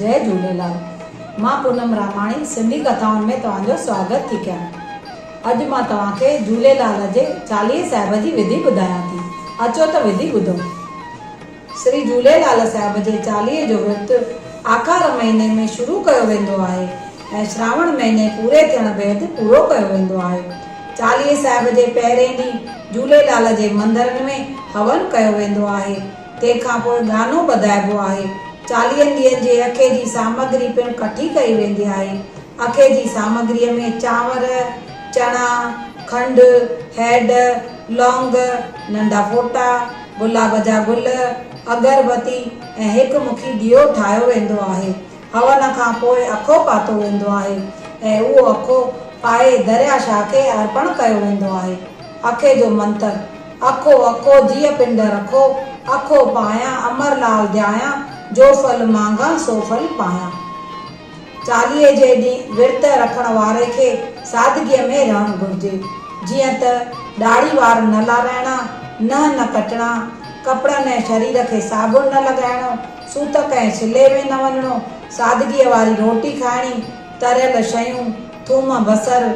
जय झूलेलाल। मां पूनम रामाणी सिंधी कथाउनि में तव्हांजो स्वागत थी कयां। अॼु मां तव्हांखे झूलेलाल जे चालीहे साहिब जी विधि ॿुधायां थी। अचो त विधि ॿुधो। श्री झूलेलाल साहिब जे चालीहे जो विर्त आख़ार महीने में शुरू कयो वेंदो आहे ऐं श्रावण महीने पूरे थियण बैदि पूरो कयो वेंदो आहे। चालीहे साहिब जे पहिरें ॾींहुं झूलेलाल जे मंदरनि में हवन कयो वेंदो आहे। तंहिंखां पोइ गानो ॿधाइबो आहे। 40 ॾींहंनि जे अखे जी सामग्री पिणु कठी कई वेंदी आहे। अखे जी सामग्रीअ में चांवर, चणा, खंडु, हैड, लौंग, नंढा फोटा, गुलाब जा गुल, अगरबत्ती ऐं हिकु मुखी ॾीओ ठाहियो वेंदो आहे। हवन खां पोइ अखो पातो वेंदो आहे ऐं उहो अखो पाए दरिया शाह खे अर्पण कयो वेंदो आहे। अखे जो मंत्र: अखो अखो जीअ पिंड रखो, अखो पायां अमरलाल ध्यायां, जो फल मांगा सो फल पायां। चालीहे जे ॾींहुं विर्त रखण वारे खे सादगीअ में रहणु घुरिजे। जीअं त ॾाढ़ी वार न लाराइणा, न कटणा, कपिड़नि ऐं शरीर खे साबुण न लॻाइणो, सूतक ऐं सिले में न वञिणो, सादगीअ वारी रोटी खाइणी, तरियल शयूं, थूम बसर,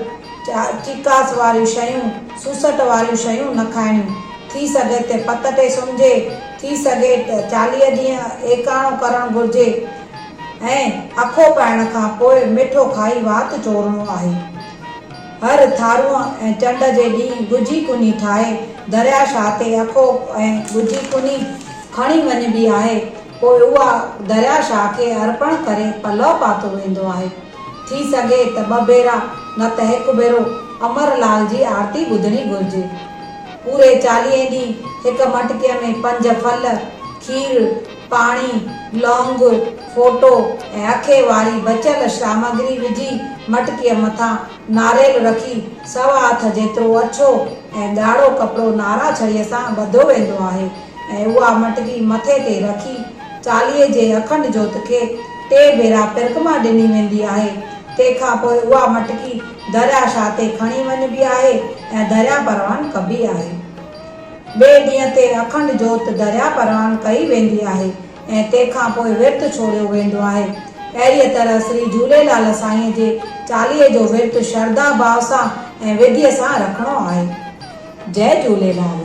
चिकास वारियूं शयूं, सूसट वारियूं शयूं न खाइणियूं। थी सघे त पत ते सुम्हिजे, थी सघे त 40 ॾींहं एकाणो करणु घुरिजे ऐं अखो पाइण खां पोइ मिठो खाई वात चोरणो आहे। हर थारूअ ऐं चंड जे ॾींहुं गुझी कुनी ठाहे दरिया शाह ते अखो ऐं गुझी कुनी खणी वञिबी आहे। पोइ उहा दरिया शाह खे अर्पण करे पलउ पातो वेंदो आहे। थी सघे त 2 भेरा न त 1 भेरो अमरलाल जी आरती ॿुधणी घुरिजे। पूरे 40 ॾींहं हिकु मटकीअ में 5 फल, खीर, पाणी, लौंग, फोटो ऐं अखे वारी बचियल सामग्री विझी मटकीअ मथां नारेल रखी 1.25 हथ जेतिरो अछो ऐं ॻाढ़ो कपिड़ो नारा छड़ीअ सां ॿधो वेंदो आहे ऐं उहा मटकी मथे ते रखी 40 जे अखंड जोत खे 3 भेरा परिक्रमा ॾिनी वेंदी आहे। तंहिंखां पोइ उहा मटकी दरिया शाह ते खणी वञिबी आहे ऐं दरिया परवान कबी आहे। ॿिए ॾींहं ते अखंड जोत दरिया परवान कई वेंदी आहे ऐं तंहिंखां पोइ विर्त छोड़ियो वेंदो आहे। अहिड़ीअ तरह श्री झूलेलाल साईं जे चालीहे जो विर्त श्रद्धा भाव सां ऐं विधीअ सां रखिणो आहे। जय झूलेलाल।